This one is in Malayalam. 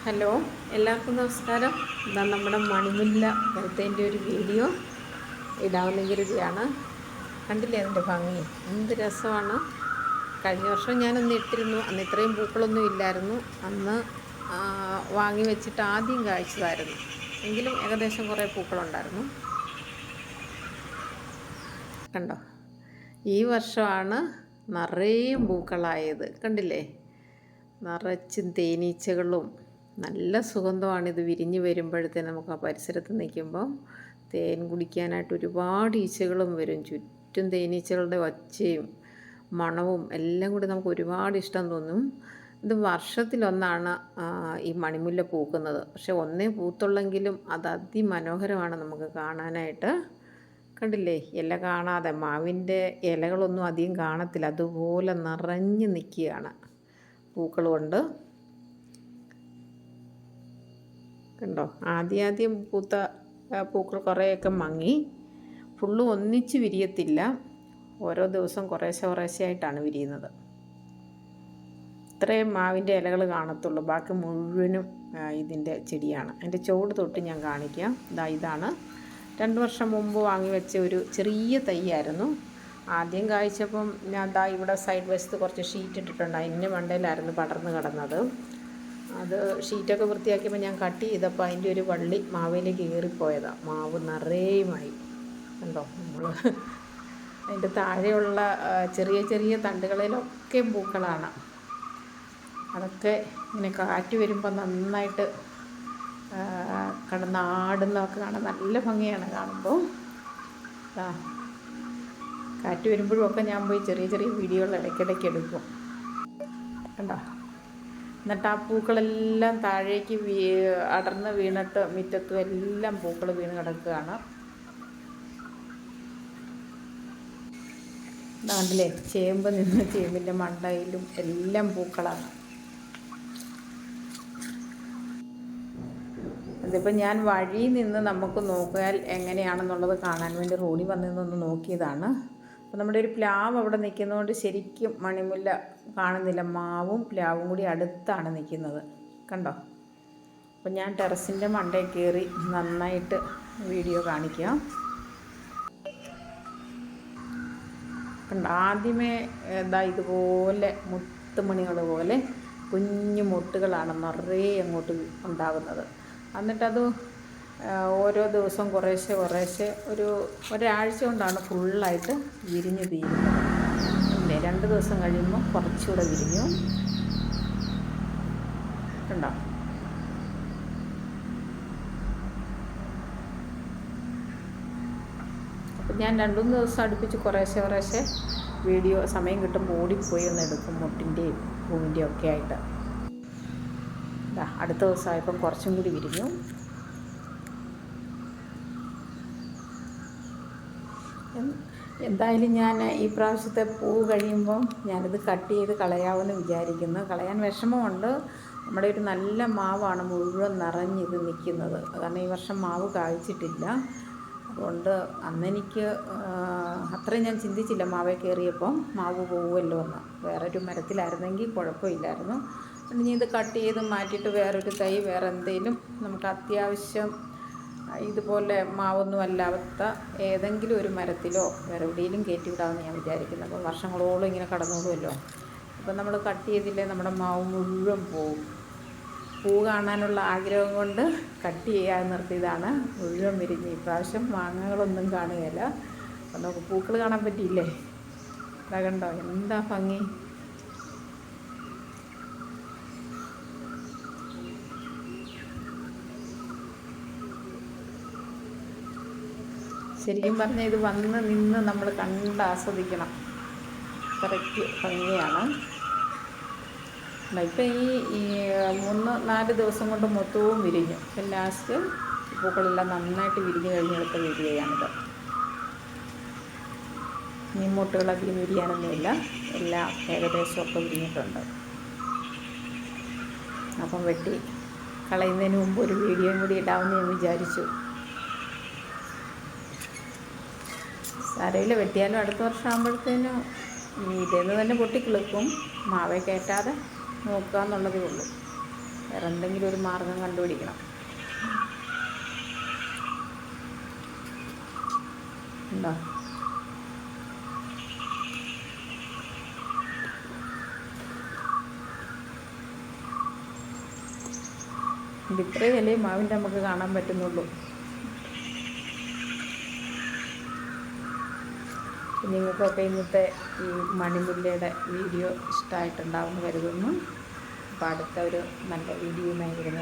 ഹലോ, എല്ലാവർക്കും നമസ്കാരം. ഇതാ നമ്മുടെ മണിമുല്ല വരത്തതിൻ്റെ ഒരു വീഡിയോ ഇടാമെന്ന് കരുതിയാണ്. കണ്ടില്ലേ അതിൻ്റെ ഭംഗി? എന്ത് രസമാണ്. കഴിഞ്ഞ വർഷം ഞാനൊന്ന് ഇട്ടിരുന്നു. അന്ന് ഇത്രയും പൂക്കളൊന്നും ഇല്ലായിരുന്നു. അന്ന് വാങ്ങി വെച്ചിട്ട് ആദ്യം കായ്ച്ചതായിരുന്നു. എങ്കിലും ഏകദേശം കുറേ പൂക്കളുണ്ടായിരുന്നു. കണ്ടോ, ഈ വർഷമാണ് നിറയെ പൂക്കളായത്. കണ്ടില്ലേ, നിറച്ചും തേനീച്ചകളും. നല്ല സുഗന്ധമാണിത് വിരിഞ്ഞ് വരുമ്പോഴത്തേന്. നമുക്ക് ആ പരിസരത്ത് നിൽക്കുമ്പം തേൻ കുടിക്കാനായിട്ട് ഒരുപാട് ഈച്ചകളും വരും. ചുറ്റും തേനീച്ചകളുടെ ഒച്ചയും മണവും എല്ലാം കൂടി നമുക്ക് ഒരുപാട് ഇഷ്ടം തോന്നും. ഇത് വർഷത്തിലൊന്നാണ് ഈ മണിമുല്ല പൂക്കുന്നത്. പക്ഷെ ഒന്നേ പൂത്തുള്ളെങ്കിലും അത് അതിമനോഹരമാണ് നമുക്ക് കാണാനായിട്ട്. കണ്ടില്ലേ, ഇല കാണാതെ, മാവിൻ്റെ ഇലകളൊന്നും അധികം കാണത്തില്ല, അതുപോലെ നിറഞ്ഞു നിൽക്കുകയാണ് പൂക്കൾ കൊണ്ട്. കണ്ടോ, ആദ്യം പൂത്ത പൂക്കൾ കുറേയൊക്കെ മങ്ങി. ഫുള്ളും ഒന്നിച്ച് വിരിയത്തില്ല, ഓരോ ദിവസം കുറേശ്ശെ ആയിട്ടാണ് വിരിയുന്നത്. ഇത്രയും മാവിൻ്റെ ഇലകൾ കാണത്തുള്ളൂ, ബാക്കി മുഴുവനും ഇതിൻ്റെ ചെടിയാണ്. അതിൻ്റെ ചുവട് തൊട്ട് ഞാൻ കാണിക്കാം. ഇതാണ് 2 വർഷം മുമ്പ് വാങ്ങി വെച്ച ഒരു ചെറിയ തൈയായിരുന്നു. ആദ്യം കായ്ച്ചപ്പം ഞാൻ ഇവിടെ സൈഡ് വശത്ത് കുറച്ച് ഷീറ്റ് ഇട്ടിട്ടുണ്ട്. അതിൻ്റെ മണ്ടയിലായിരുന്നു പടർന്ന് കിടന്നത്. അത് ഷീറ്റൊക്കെ വൃത്തിയാക്കിയപ്പോൾ ഞാൻ കട്ട് ചെയ്തപ്പോൾ അതിൻ്റെ ഒരു വള്ളി മാവിലേക്ക് കയറിപ്പോയതാണ്. മാവ് നിറയുമായി. കണ്ടോ, നമ്മൾ അതിൻ്റെ താഴെയുള്ള ചെറിയ തണ്ടുകളിലൊക്കെ പൂക്കളാണ്. അതൊക്കെ ഇങ്ങനെ കാറ്റ് വരുമ്പോൾ നന്നായിട്ട് കിടന്നാടുന്നതൊക്കെ കാണാൻ നല്ല ഭംഗിയാണ് കാണുമ്പോൾ. കാറ്റ് വരുമ്പോഴും ഒക്കെ ഞാൻ പോയി ചെറിയ വീഡിയോകൾ ഇടയ്ക്കിടയ്ക്ക് എടുക്കും. കണ്ടോ, എന്നിട്ട് ആ പൂക്കളെല്ലാം താഴേക്ക് അടർന്ന് വീണിട്ട് മുറ്റത്തും എല്ലാം പൂക്കൾ വീണ് കിടക്കുകയാണ്. കണ്ടില്ലേ, ചേമ്പ് നിന്ന് ചേമ്പിൻ്റെ മണ്ടയിലും എല്ലാം പൂക്കളാണ്. അതിപ്പോൾ ഞാൻ വഴിയിൽ നിന്ന് നമുക്ക് നോക്കിയാൽ എങ്ങനെയാണെന്നുള്ളത് കാണാൻ വേണ്ടി റോഡിൽ വന്നിരുന്നൊന്ന് നോക്കിയതാണ്. അപ്പോൾ നമ്മുടെ ഒരു പ്ലാവ് അവിടെ നിൽക്കുന്നതുകൊണ്ട് ശരിക്കും മണിമുല്ല കാണുന്നില്ല. മാവും പ്ലാവും കൂടി അടുത്താണ് നിൽക്കുന്നത്. കണ്ടോ, അപ്പോൾ ഞാൻ ടെറസിൻ്റെ മണ്ടയിൽ കയറി നന്നായിട്ട് വീഡിയോ കാണിക്കാം. കണ്ടോ, ആദ്യമേ ഇതുപോലെ മുത്തുമണികൾ പോലെ കുഞ്ഞു മുട്ടുകളാണ് നിറയെ അങ്ങോട്ട് ഉണ്ടാകുന്നത്. എന്നിട്ടത് ഓരോ ദിവസം കുറേശ്ശെ ഒരാഴ്ച കൊണ്ടാണ് ഫുള്ളായിട്ട് വിരിഞ്ഞ് തീരുന്നത്. അല്ലേ, 2 ദിവസം കഴിയുമ്പോൾ കുറച്ചുകൂടെ വിരിഞ്ഞു. കണ്ടോ, അപ്പം ഞാൻ 2-3 ദിവസം അടുപ്പിച്ച് കുറേശ്ശെ വീഡിയോ സമയം കിട്ടുമ്പോൾ ഓടിപ്പോയി ഒന്ന് എടുക്കും, മുട്ടിൻ്റെയും പൂവിൻ്റെയും ഒക്കെ ആയിട്ട്. അടുത്ത ദിവസമായപ്പം കുറച്ചും കൂടി വിരിഞ്ഞു. എന്തായാലും ഞാൻ ഈ പ്രാവശ്യത്തെ പൂ കഴിയുമ്പം ഞാനിത് കട്ട് ചെയ്ത് കളയാമെന്ന് വിചാരിക്കുന്നു. കളയാൻ വിഷമമുണ്ട്. നമ്മുടെ ഒരു നല്ല മാവാണ് മുഴുവൻ നിറഞ്ഞിത് നിൽക്കുന്നത്. കാരണം ഈ വർഷം മാവ് കായ്ച്ചിട്ടില്ല. അതുകൊണ്ട് അന്നെനിക്ക് അത്രയും ഞാൻ ചിന്തിച്ചില്ല മാവേ കയറിയപ്പം മാവ് പോകുമല്ലോ എന്ന്. വേറൊരു മരത്തിലായിരുന്നെങ്കിൽ കുഴപ്പമില്ലായിരുന്നു. ഇനി ഇത് കട്ട് ചെയ്ത് മാറ്റിയിട്ട് വേറൊരു തൈ വേറെ എന്തെങ്കിലും നമുക്ക് അത്യാവശ്യം ഇതുപോലെ മാവൊന്നും അല്ലാത്ത ഏതെങ്കിലും ഒരു മരത്തിലോ വേറെ എവിടെയെങ്കിലും കയറ്റി വിടാമെന്ന് ഞാൻ വിചാരിക്കുന്നത്. അപ്പോൾ വർഷങ്ങളോളം ഇങ്ങനെ കടന്നോളുമല്ലോ. അപ്പം നമ്മൾ കട്ട് ചെയ്തില്ലേ നമ്മുടെ മാവ് മുഴുവൻ പോവും. പൂ കാണാനുള്ള ആഗ്രഹം കൊണ്ട് കട്ട് ചെയ്യാൻ നിർത്തിയതാണ്. മുഴുവൻ വിരിഞ്ഞ് ഈ പ്രാവശ്യം മാങ്ങകളൊന്നും കാണുകയില്ല. അപ്പം നമുക്ക് പൂക്കൾ കാണാൻ പറ്റിയില്ലേ. അതാ കണ്ടോ, എന്താ ഭംഗി. ശരിക്കും പറഞ്ഞാൽ ഇത് വന്ന് നിന്ന് നമ്മൾ ആസ്വദിക്കണം. അത്രയ്ക്ക് ഭംഗിയാണ്. ഇപ്പം ഈ 3-4 ദിവസം കൊണ്ട് മൊത്തവും വിരിഞ്ഞു. ഇപ്പം ലാസ്റ്റ് പൂക്കളെല്ലാം നന്നായിട്ട് വിരിഞ്ഞ് കഴിഞ്ഞെടുത്ത വീഡിയോയാണിത്. ഈ മുട്ടുകളധികം വിരിയാനൊന്നുമില്ല, എല്ലാം ഏകദേശമൊക്കെ വിരിഞ്ഞിട്ടുണ്ട്. അപ്പം വെട്ടി കളയുന്നതിന് മുമ്പ് ഒരു വീഡിയോയും കൂടി ഇടാമെന്ന് ഞാൻ വിചാരിച്ചു. സാരയില്ല, വെട്ടിയാലും അടുത്ത വർഷം ആകുമ്പോഴത്തേനും ഇതേന്ന് തന്നെ പൊട്ടിക്കിളിക്കും. മാവേ കയറ്റാതെ നോക്കുക എന്നുള്ളതേ ഉള്ളൂ. വേറെ എന്തെങ്കിലും ഒരു മാർഗം കണ്ടുപിടിക്കണം. ഉണ്ടോ? ഇത്രയും ഇലയും മാവിൻ്റെ നമുക്ക് കാണാൻ പറ്റുന്നുള്ളൂ. നിങ്ങൾക്കൊക്കെ ഇന്നത്തെ ഈ മണിമുല്ലയുടെ വീഡിയോ ഇഷ്ടമായിട്ടുണ്ടാവുമെന്ന് കരുതുന്നു. അപ്പോൾ അടുത്ത ഒരു നല്ല വീഡിയോയുമായി വരുന്നു.